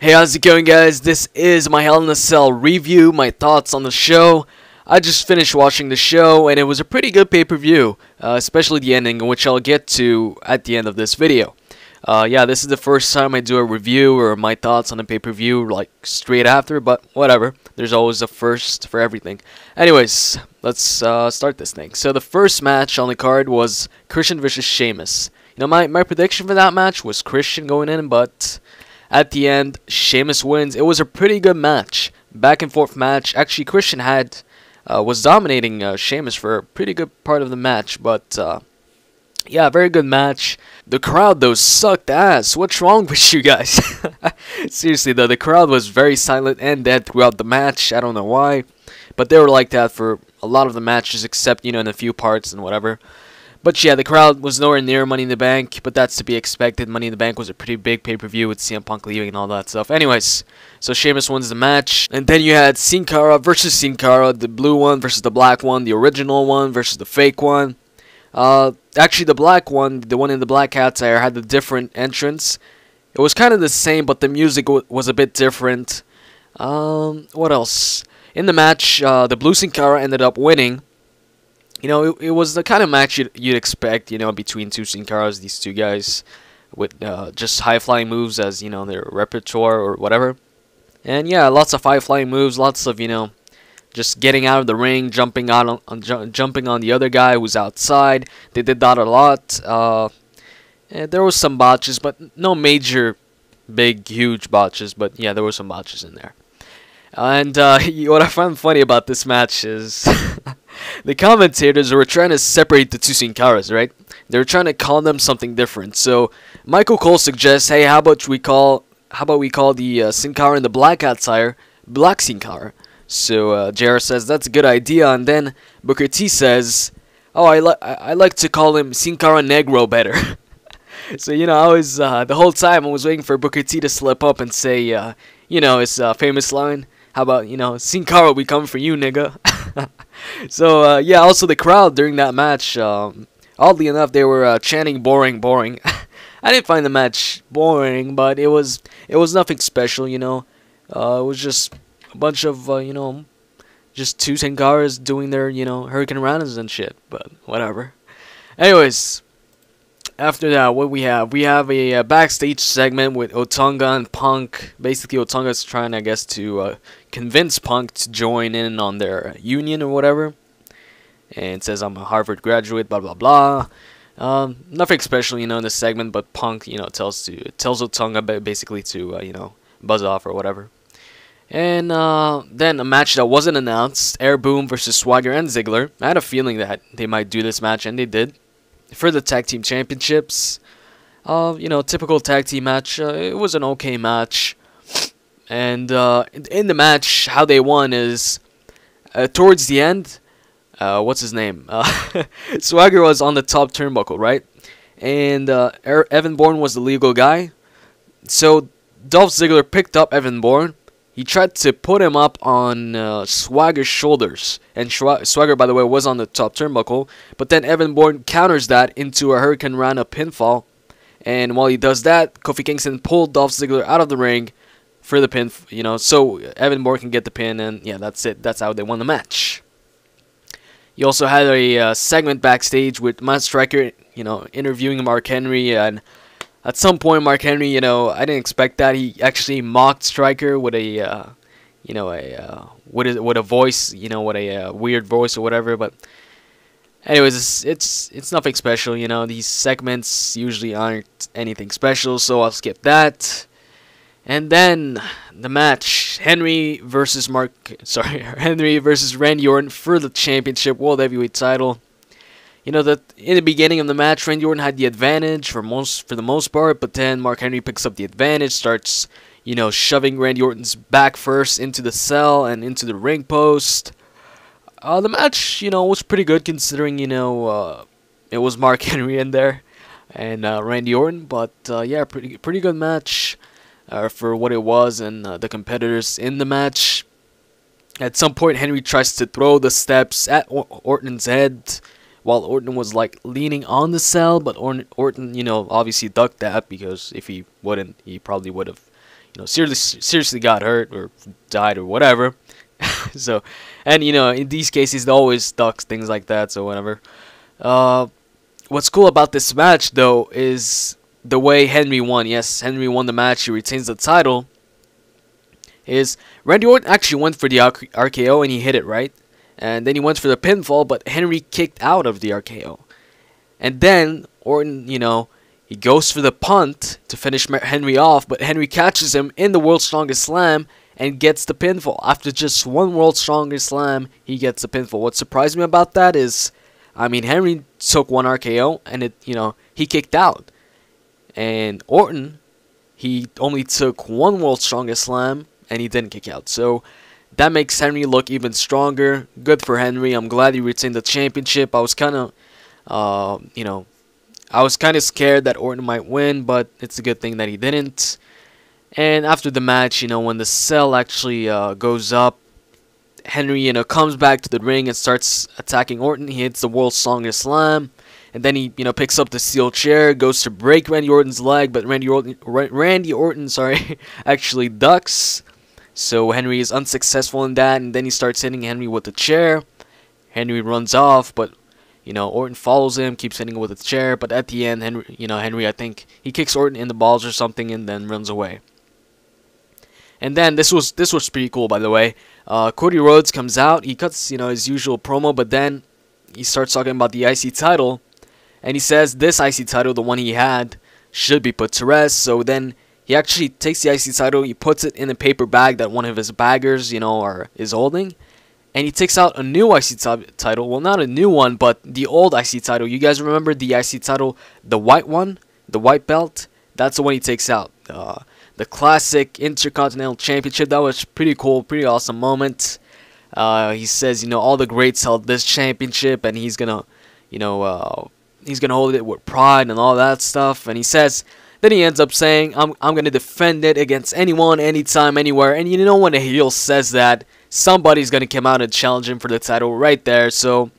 Hey, how's it going, guys? This is my Hell in a Cell review, my thoughts on the show. I just finished watching the show, and it was a pretty good pay-per-view, especially the ending, which I'll get to at the end of this video. Yeah, this is the first time I do a review or my thoughts on a pay-per-view, like, straight after, but whatever. There's always a first for everything. Anyways, let's start this thing. So the first match on the card was Christian versus Sheamus. You know, my prediction for that match was Christian going in, but at the end, Sheamus wins. It was a pretty good match. Back and forth match. Actually, Christian was dominating Sheamus for a pretty good part of the match. But, yeah, very good match. The crowd, though, sucked ass. What's wrong with you guys? Seriously, though, the crowd was very silent and dead throughout the match. I don't know why. But they were like that for a lot of the matches, except, you know, in a few parts and whatever. But yeah, the crowd was nowhere near Money in the Bank, but that's to be expected. Money in the Bank was a pretty big pay-per-view with CM Punk leaving and all that stuff. Anyways, so Sheamus wins the match. And then you had Cara versus Cara, the blue one versus the black one, the original one versus the fake one. Actually, the black one, the one in the black hat attire, had a different entrance. It was kind of the same, but the music was a bit different. What else? In the match, the blue Cara ended up winning. You know, it was the kind of match you'd expect, you know, between two Sin Caras, these two guys, with just high-flying moves as, you know, their repertoire or whatever. And yeah, lots of high-flying moves, lots of, you know, just getting out of the ring, jumping jumping on the other guy who's outside. They did that a lot. And there was some botches, but no major, big, huge botches. But yeah, there were some botches in there. And what I find funny about this match is the commentators were trying to separate the two Sin Caras, right? They were trying to call them something different. So Michael Cole suggests, hey, how about we call the Sin Cara in the black attire Black Sin Cara? So JR says that's a good idea, and then Booker T says, oh, I like to call him Sin Cara Negro better. So you know, I was the whole time I was waiting for Booker T to slip up and say, you know, his famous line. How about, you know, Sin Cara, we come for you, nigga. So, yeah, also the crowd during that match, oddly enough, they were chanting boring, boring. I didn't find the match boring, but it was nothing special, you know. It was just a bunch of, you know, just two Sin Caras doing their, you know, Hurricane Ranas and shit, but whatever. Anyways, after that, what we have? We have a backstage segment with Otunga and Punk. Basically, Otunga's trying, I guess, to convince Punk to join in on their union or whatever. And says, I'm a Harvard graduate, blah, blah, blah. Nothing special, you know, in this segment, but Punk, you know, tells Otunga basically to, you know, buzz off or whatever. And then a match that wasn't announced, Air Boom versus Swagger and Ziggler. I had a feeling that they might do this match, and they did. For the tag team championships, you know, typical tag team match. It was an okay match, and in the match, how they won is towards the end. What's his name? Swagger was on the top turnbuckle, right? And Evan Bourne was the legal guy. So Dolph Ziggler picked up Evan Bourne. He tried to put him up on Swagger's shoulders. And Swagger, by the way, was on the top turnbuckle. But then Evan Bourne counters that into a Hurricane Rana pinfall. And while he does that, Kofi Kingston pulled Dolph Ziggler out of the ring for the pin, you know, so Evan Bourne can get the pin. And yeah, that's it. That's how they won the match. You also had a segment backstage with Matt Striker, you know, interviewing Mark Henry. And at some point, Mark Henry, you know, I didn't expect that. He actually mocked Striker with a, you know, with a voice, you know, with a weird voice or whatever. But anyways, it's nothing special, you know. These segments usually aren't anything special, so I'll skip that. And then the match, Henry versus Randy Orton for the championship World Heavyweight title. You know that in the beginning of the match, Randy Orton had the advantage for the most part, but then Mark Henry picks up the advantage, starts, you know, shoving Randy Orton's back first into the cell and into the ring post. The match, you know, was pretty good considering, you know, it was Mark Henry in there and Randy Orton, but yeah, pretty good match for what it was and the competitors in the match. At some point, Henry tries to throw the steps at Orton's head, while Orton was like leaning on the cell, but Orton, you know, obviously ducked that, because if he wouldn't, he probably would have, seriously got hurt or died or whatever. So, and in these cases they always ducks things like that. So whatever. What's cool about this match though is the way Henry won. Yes, Henry won the match. He retains the title. Is Randy Orton actually went for the RKO and he hit it right, and then he went for the pinfall, but Henry kicked out of the RKO, and then Orton, he goes for the punt to finish Henry off, but Henry catches him in the World's Strongest Slam and gets the pinfall. After just one World's Strongest Slam, he gets the pinfall. What surprised me about that is, Henry took one RKO and he kicked out, and Orton, he only took one World's Strongest Slam and he didn't kick out. So that makes Henry look even stronger. Good for Henry. I'm glad he retained the championship. I was kind of, scared that Orton might win, but it's a good thing that he didn't. And after the match, when the cell actually goes up, Henry, comes back to the ring and starts attacking Orton. He hits the World's Strongest Slam, and then he, picks up the steel chair, goes to break Randy Orton's leg, but Randy Orton, actually ducks. So Henry is unsuccessful in that, and then he starts hitting Henry with the chair. Henry runs off, but Orton follows him, keeps hitting him with the chair. But at the end, Henry, I think he kicks Orton in the balls or something, and then runs away. And then this was pretty cool, by the way. Cody Rhodes comes out. He cuts his usual promo, but then he starts talking about the IC title, and he says this IC title, the one he had, should be put to rest. So then he actually takes the IC title, he puts it in a paper bag that one of his baggers, is holding. And he takes out a new IC title. Well, not a new one, but the old IC title. You guys remember the IC title, the white one? The white belt? That's the one he takes out. The classic Intercontinental Championship. That was pretty cool, pretty awesome moment. He says, all the greats held this championship, and he's gonna, he's gonna hold it with pride and all that stuff. And he says, then he ends up saying, I'm gonna defend it against anyone, anytime, anywhere. And when a heel says that, somebody's gonna come out and challenge him for the title right there. So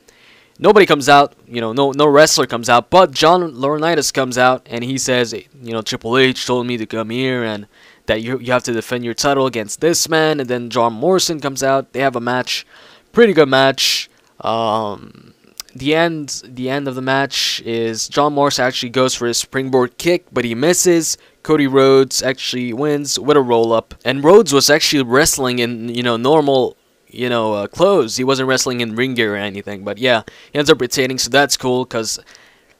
nobody comes out, no wrestler comes out, but John Laurinaitis comes out and he says, Triple H told me to come here and that you have to defend your title against this man. And then John Morrison comes out. They have a match, pretty good match. The end of the match is John Morrison actually goes for his springboard kick, but he misses. Cody Rhodes actually wins with a roll-up. And Rhodes was actually wrestling in, normal, clothes. He wasn't wrestling in ring gear or anything. But yeah, he ends up retaining, so that's cool. Because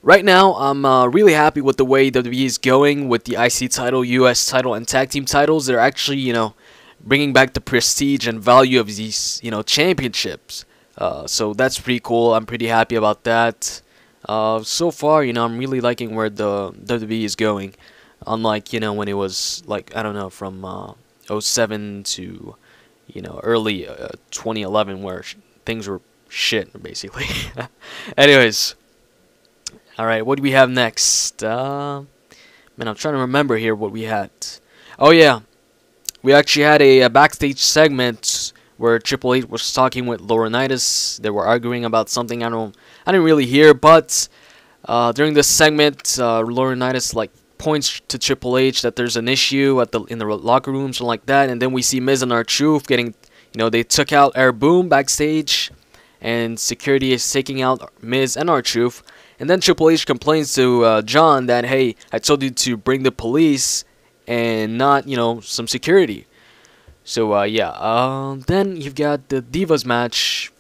right now, I'm really happy with the way WWE is going with the IC title, US title, and tag team titles. They're actually, bringing back the prestige and value of these, championships. So that's pretty cool. I'm pretty happy about that. So far, I'm really liking where the WWE is going. Unlike, when it was, like, I don't know, from 07 to, early 2011, where things were shit, basically. Anyways. Alright, what do we have next? Man, I'm trying to remember here what we had. Oh, yeah. We actually had a backstage segment where Triple H was talking with Laurinaitis. They were arguing about something I didn't really hear, but during this segment, Laurinaitis points to Triple H that there's an issue in the locker room, something like that, and then we see Miz and R-Truth getting, they took out Air Boom backstage, and security is taking out Miz and R-Truth, and then Triple H complains to John that, hey, I told you to bring the police and not, some security. So, yeah, then you've got the Divas match,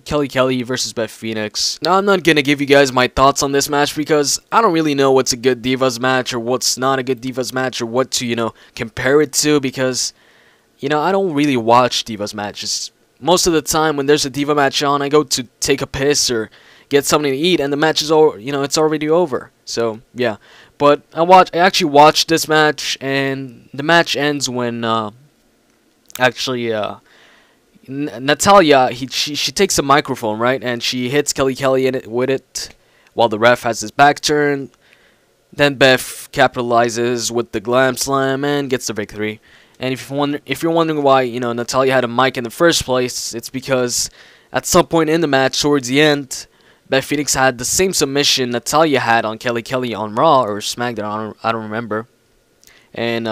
Kelly versus Beth Phoenix. Now, I'm not gonna give you guys my thoughts on this match because I don't really know what's a good Divas match or what's not a good Divas match or what to, compare it to because, I don't really watch Divas matches. Most of the time when there's a Diva match on, I go to take a piss or get something to eat and the match is over, it's already over. So, yeah. But I actually watched this match and the match ends when, Natalya, she takes a microphone, right, and she hits Kelly in it with it while the ref has his back turned. Then Beth capitalizes with the Glam Slam and gets the victory. And if you're wondering why Natalya had a mic in the first place, it's because at some point in the match towards the end, Beth Phoenix had the same submission Natalya had on Kelly on Raw or SmackDown, I don't remember. and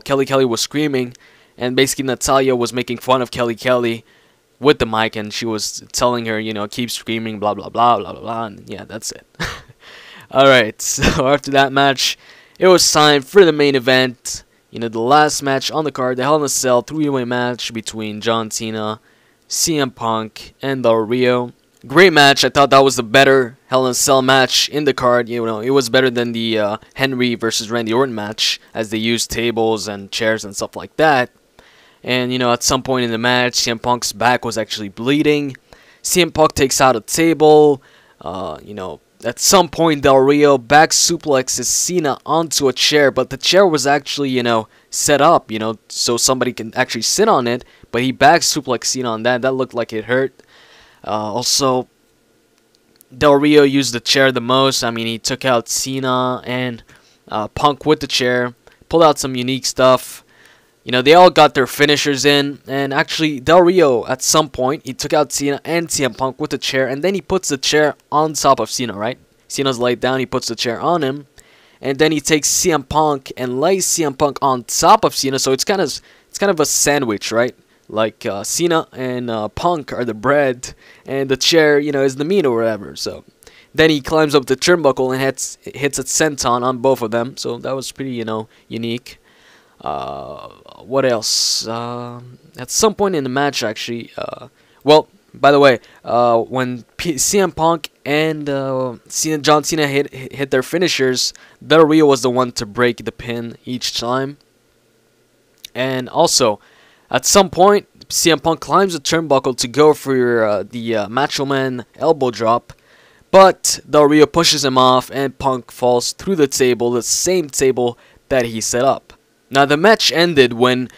Kelly was screaming, and basically Natalya was making fun of Kelly with the mic, and she was telling her, keep screaming, blah blah blah blah blah blah, and yeah, that's it. Alright, so after that match, it was time for the main event. The last match on the card, the Hell in a Cell 3-way match between John Cena, CM Punk, and Del Rio. Great match. I thought that was the better Hell in a Cell match in the card. It was better than the Henry versus Randy Orton match, as they used tables and chairs and stuff like that. And, at some point in the match, CM Punk's back was actually bleeding. CM Punk takes out a table. At some point, Del Rio back suplexes Cena onto a chair, but the chair was actually, set up, so somebody can actually sit on it, but he back suplexed Cena on that. That looked like it hurt. Also, Del Rio used the chair the most. I mean, he took out Cena and Punk with the chair, pulled out some unique stuff. They all got their finishers in, and actually, Del Rio, at some point, he took out Cena and CM Punk with the chair, and then he puts the chair on top of Cena, right? Cena's laid down, he puts the chair on him, and then he takes CM Punk and lays CM Punk on top of Cena, so it's kind of a sandwich, right? Like, Cena and Punk are the bread, and the chair, is the meat or whatever, so... Then he climbs up the turnbuckle and hits a senton on both of them, so that was pretty, unique. What else? At some point in the match, actually, well, by the way, when CM Punk and John Cena hit their finishers, Del Rio was the one to break the pin each time. And also, at some point, CM Punk climbs the turnbuckle to go for the Macho Man elbow drop, but Del Rio pushes him off, and Punk falls through the table, the same table that he set up. Now, the match ended when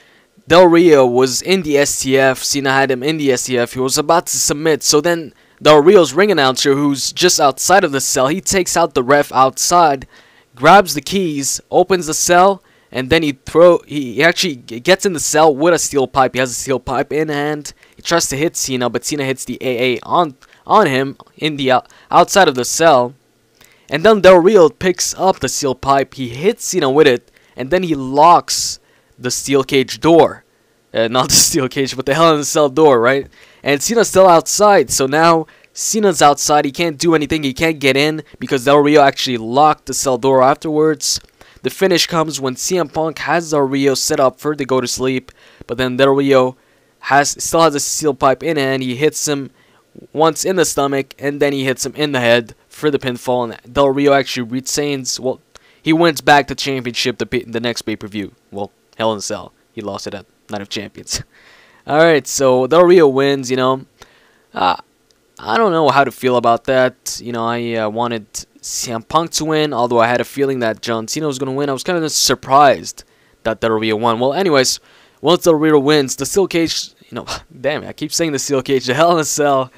Del Rio was in the STF. Cena had him in the STF. He was about to submit. So then Del Rio's ring announcer, who's just outside of the cell, he takes out the ref outside, grabs the keys, opens the cell, and then he actually gets in the cell with a steel pipe. He has a steel pipe in hand. He tries to hit Cena, but Cena hits the AA on him in the outside of the cell. And then Del Rio picks up the steel pipe. He hits Cena with it. And then he locks the steel cage door. Not the steel cage, but the Hell in a Cell door, right? And Cena's still outside. So now Cena's outside. He can't do anything. He can't get in because Del Rio actually locked the cell door afterwards. The finish comes when CM Punk has Del Rio set up for to go to sleep. But then Del Rio still has a steel pipe in hand. He hits him once in the stomach. And then he hits him in the head for the pinfall. And Del Rio actually retains... Well, he wins back the championship the next pay-per-view. Well, Hell in a Cell. He lost it at Night of Champions. Alright, so Del Rio wins, I don't know how to feel about that. I wanted CM Punk to win, although I had a feeling that John Cena was going to win. I was kind of surprised that Del Rio won. Well, anyways, once Del Rio wins, the steel cage, damn it, I keep saying the steel cage, the Hell in a Cell,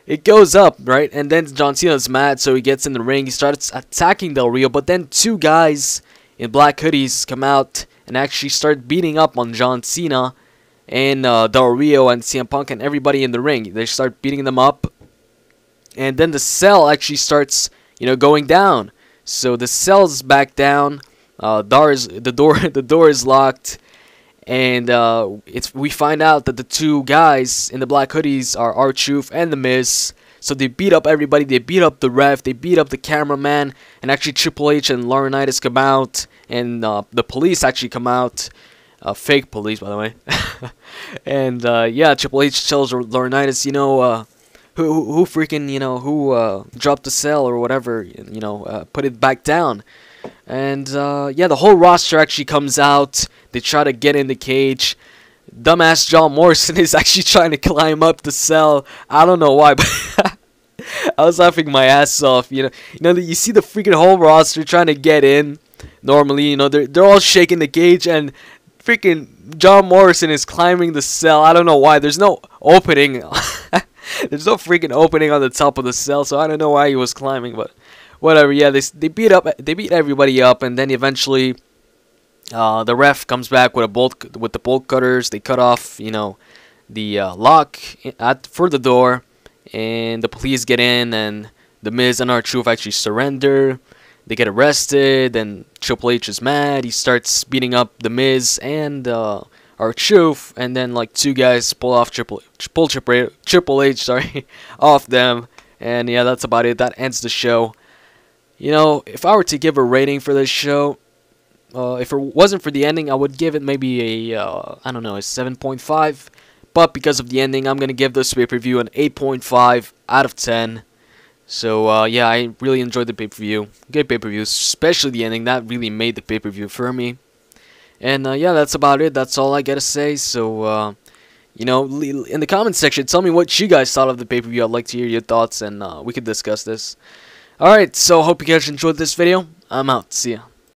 it goes up, right? And then John Cena's mad, so he gets in the ring. He starts attacking Del Rio, but then two guys in black hoodies come out and actually start beating up on John Cena and Del Rio and CM Punk and everybody in the ring. They start beating them up. And then the cell actually starts, going down. So the cell's back down. The door is locked. And we find out that the two guys in the black hoodies are R-Truth and The Miz. So they beat up everybody. They beat up the ref. They beat up the cameraman. And actually Triple H and Laurinaitis come out. And the police actually come out. Fake police, by the way. And yeah, Triple H tells Laurinaitis, who freaking, who dropped the cell or whatever, put it back down. And yeah, the whole roster actually comes out. They try to get in the cage. Dumbass John Morrison is actually trying to climb up the cell. I don't know why, but I was laughing my ass off. You see the freaking whole roster trying to get in. Normally, they're all shaking the cage, and freaking John Morrison is climbing the cell. I don't know why. There's no opening. There's no freaking opening on the top of the cell, so I don't know why he was climbing, but whatever. Yeah, they beat everybody up, and then eventually the ref comes back with the bolt cutters. They cut off, the lock for the door, and the police get in, and the Miz and R-Truth actually surrender. they get arrested, then Triple H is mad, he starts beating up The Miz and R-Truth, and then like two guys pull Triple H, sorry, off them, and yeah, that's about it. That ends the show. You know, if I were to give a rating for this show, if it wasn't for the ending, I would give it maybe a, I don't know, a 7.5. But because of the ending, I'm going to give this pay-per-view an 8.5 out of 10. So, yeah, I really enjoyed the pay-per-view. Good pay-per-view, especially the ending. That really made the pay-per-view for me. And, yeah, that's about it. That's all I got to say. So, you know, in the comment section, tell me what you guys thought of the pay-per-view. I'd like to hear your thoughts, and we could discuss this. Alright, so hope you guys enjoyed this video. I'm out. See ya.